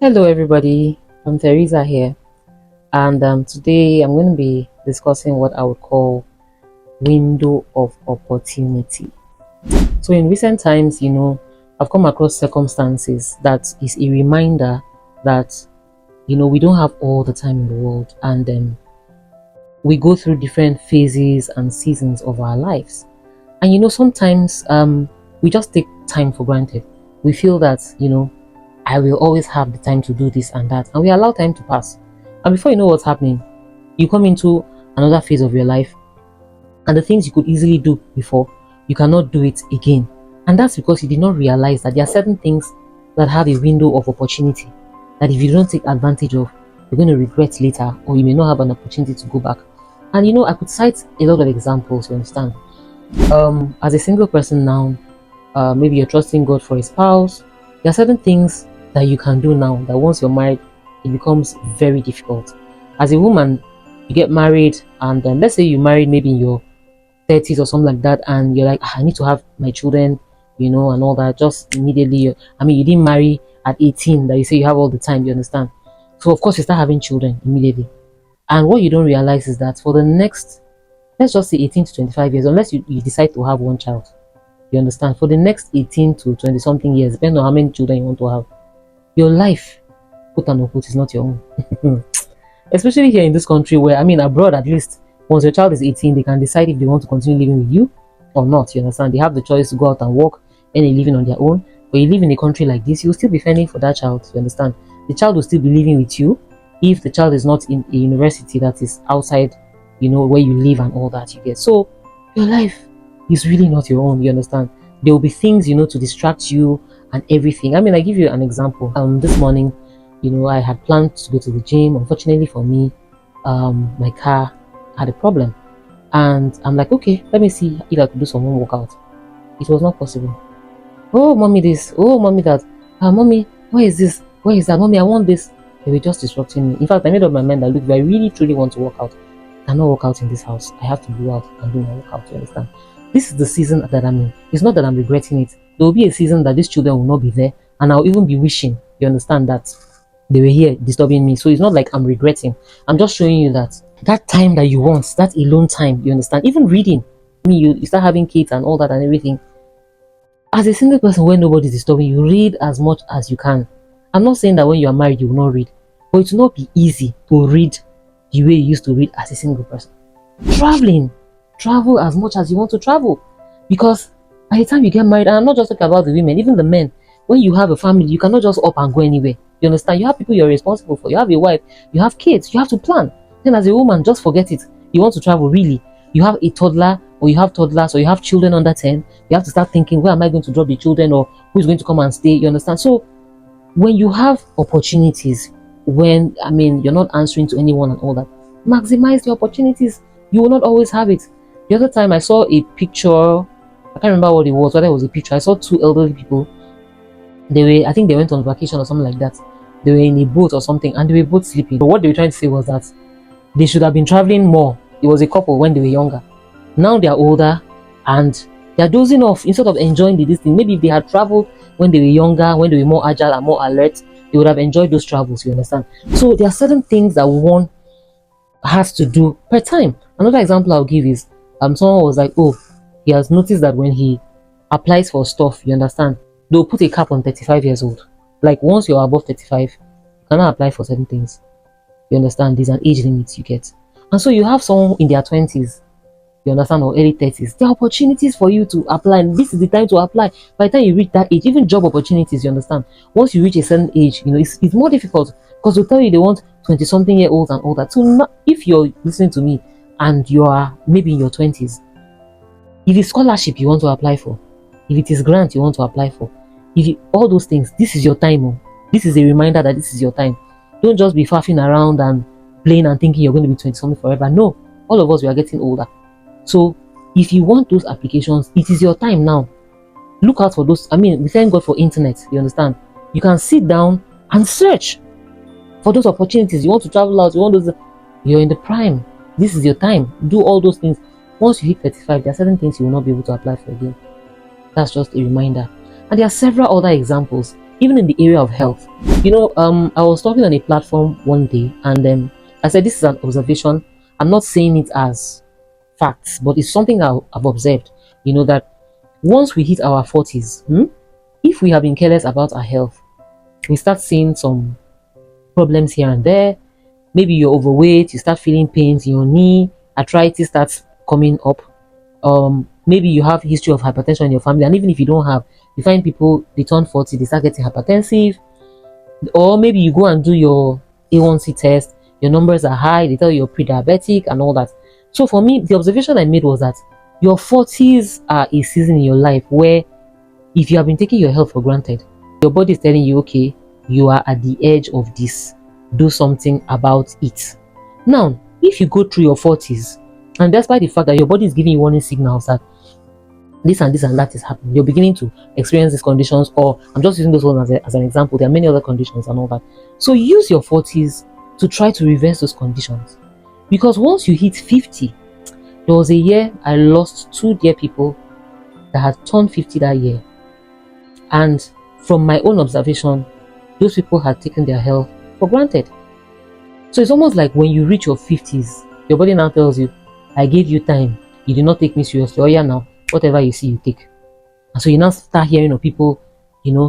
Hello, everybody. I'm Teresa here, and today I'm going to be discussing what I would call window of opportunity. So, in recent times, I've come across circumstances that is a reminder that we don't have all the time in the world, and we go through different phases and seasons of our lives. And sometimes we just take time for granted. We feel that I will always have the time to do this and that, and we allow time to pass. And before you know what's happening, you come into another phase of your life, and the things you could easily do before, you cannot do it again. And that's because you did not realize that there are certain things that have a window of opportunity that if you don't take advantage of, you're going to regret later, or you may not have an opportunity to go back. And I could cite a lot of examples, you understand. As a single person now, maybe you're trusting God for a spouse. There are certain things that you can do now that once you're married, it becomes very difficult. As a woman, you get married, and then let's say you married maybe in your 30s or something like that, and you're like, I need to have my children, and all that. Just immediately, I mean, you didn't marry at 18 that you say you have all the time, you understand? So, of course, you start having children immediately. And what you don't realize is that for the next, let's just say 18 to 25 years, unless you decide to have one child, you understand? For the next 18 to 20 something years, depending on how many children you want to have, your life, quote and unquote, is not your own. Especially here in this country where, I mean, abroad at least, once your child is 18, they can decide if they want to continue living with you or not. You understand? They have the choice to go out and work, and a living on their own. But you live in a country like this, you'll still be fending for that child. You understand? The child will still be living with you if the child is not in a university that is outside, where you live and all that you get. So your life is really not your own. You understand? There will be things, to distract you and everything. I mean, I give you an example. This morning, I had planned to go to the gym. Unfortunately for me, my car had a problem, and I'm like, okay, let me see if I could do some home workout. It was not possible. Oh, mommy, this. Oh, mommy, that. Mommy, where is this? Where is that? Mommy, I want this. They were just disrupting me. In fact, I made up my mind that look, if I really truly want to work out, I cannot work out in this house. I have to go out and do my workout. You understand? This is the season that I'm in. It's not that I'm regretting it. There will be a season that these children will not be there, and I'll even be wishing. You understand that they were here disturbing me. So it's not like I'm regretting. I'm just showing you that time that you want, that alone time. You understand? Even reading. I mean, you start having kids and all that and everything. As a single person, when nobody's disturbing you, read as much as you can. I'm not saying that when you are married you will not read, but it will not be easy to read the way you used to read as a single person. Traveling, travel as much as you want to travel, because by the time you get married, and I'm not just talking about the women, even the men, when you have a family, you cannot just up and go anywhere. You understand? You have people you're responsible for. You have a wife, you have kids, you have to plan. Then as a woman, just forget it. You want to travel, really? You have a toddler, or you have toddlers, or you have children under 10. You have to start thinking, where am I going to drop the children, or who's going to come and stay? You understand? So when you have opportunities, when you're not answering to anyone and all that, maximize the opportunities. You will not always have it. The other time I saw a picture, I can't remember what it was, whether it was a picture. I saw two elderly people. I think they went on vacation or something like that. They were in a boat or something, and they were both sleeping. But what they were trying to say was that they should have been traveling more. It was a couple when they were younger. Now they are older, and they are dozing off instead of enjoying this thing. Maybe if they had traveled when they were younger, when they were more agile and more alert, they would have enjoyed those travels. You understand? So there are certain things that one has to do per time. Another example I'll give is someone was like, oh, he has noticed that when he applies for stuff, you understand, they'll put a cap on 35 years old. Like once you're above 35, you cannot apply for certain things. You understand? There's an age limit you get. And so you have someone in their 20s, you understand, or early 30s. There are opportunities for you to apply, and this is the time to apply. By the time you reach that age, even job opportunities, you understand. Once you reach a certain age, it's more difficult, because they'll tell you they want 20 something year olds and all that. So if you're listening to me and you are maybe in your 20s, if it's scholarship you want to apply for, if it is grant you want to apply for, all those things, this is your time. Oh. This is a reminder that this is your time. Don't just be faffing around and playing and thinking you're going to be 20 something forever. No, all of us, we are getting older. So if you want those applications, it is your time now. Look out for those. We thank God for internet. You understand? You can sit down and search for those opportunities. You want to travel out, you're in the prime. This is your time. Do all those things. Once you hit 35, there are certain things you will not be able to apply for again. That's just a reminder. And there are several other examples. even in the area of health. I was talking on a platform one day, and I said this is an observation. I'm not saying it as facts, but it's something I've observed. That once we hit our 40s, if we have been careless about our health, we start seeing some problems here and there. Maybe you're overweight, you start feeling pains in your knee, arthritis starts coming up. Maybe you have history of hypertension in your family, and even if you don't have, you find people, they turn 40, they start getting hypertensive. Or maybe you go and do your A1C test, your numbers are high, they tell you you're pre-diabetic and all that. So for me, the observation I made was that your 40s are a season in your life where, if you have been taking your health for granted, your body is telling you, okay, you are at the edge of this, do something about it. Now, if you go through your 40s, and despite the fact that your body is giving you warning signals that this and this and that is happening, you're beginning to experience these conditions, or I'm just using those ones as an example, there are many other conditions and all that. So use your 40s to try to reverse those conditions. Because once you hit 50, there was a year I lost 2 dear people that had turned 50 that year. And from my own observation, those people had taken their health for granted. So it's almost like when you reach your 50s, your body now tells you, I gave you time, you did not take me seriously. Oh yeah, now whatever you see, you take. And so you now start hearing of people,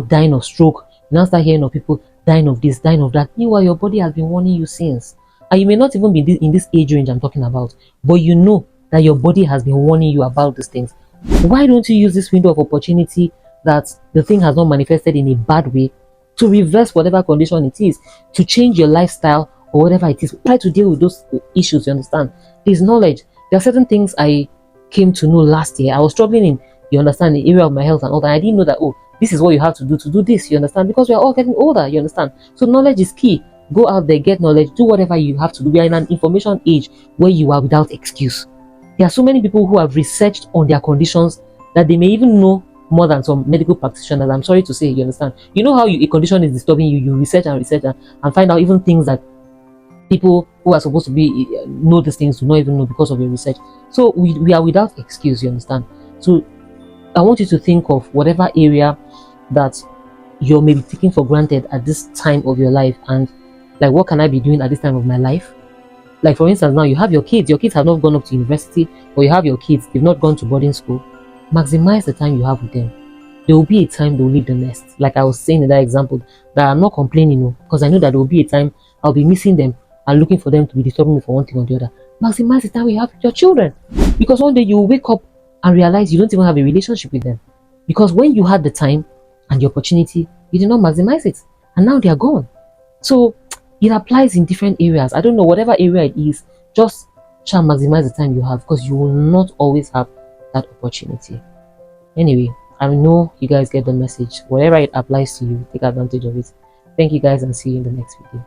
dying of stroke. You now start hearing of people dying of this, dying of that. Meanwhile, your body has been warning you since. And you may not even be in this age range I'm talking about, but you know that your body has been warning you about these things. Why don't you use this window of opportunity that the thing has not manifested in a bad way to reverse whatever condition it is, to change your lifestyle or whatever it is? Try to deal with those issues, you understand? There's knowledge. There are certain things I came to know last year. I was struggling in, you understand, the area of my health and all that. I didn't know that, this is what you have to do this, you understand? Because we are all getting older, you understand? So knowledge is key. Go out there, get knowledge, do whatever you have to do. We are in an information age where you are without excuse. There are so many people who have researched on their conditions that they may even know more than some medical practitioners. I'm sorry to say, you understand? You know how a condition is disturbing you, you research and find out even things that people who are supposed to be know these things do not even know because of your research. So we are without excuse, you understand? So I want you to think of whatever area that you're maybe taking for granted at this time of your life, and like, what can I be doing at this time of my life? Like, for instance, now you have your kids have not gone up to university, or you have your kids, they've not gone to boarding school. Maximize the time you have with them. There will be a time they'll leave the nest. Like I was saying in that example, that I'm not complaining, because I know that there will be a time I'll be missing them and looking for them to be disturbing me for one thing or the other. Maximize the time you have with your children, because one day you will wake up and realize you don't even have a relationship with them, because when you had the time and the opportunity, you did not maximize it, and now they are gone. So it applies in different areas. I don't know, whatever area it is, just try and maximize the time you have, because you will not always have that opportunity. Anyway, I know you guys get the message. Whatever it applies to you, take advantage of it. Thank you guys, and see you in the next video.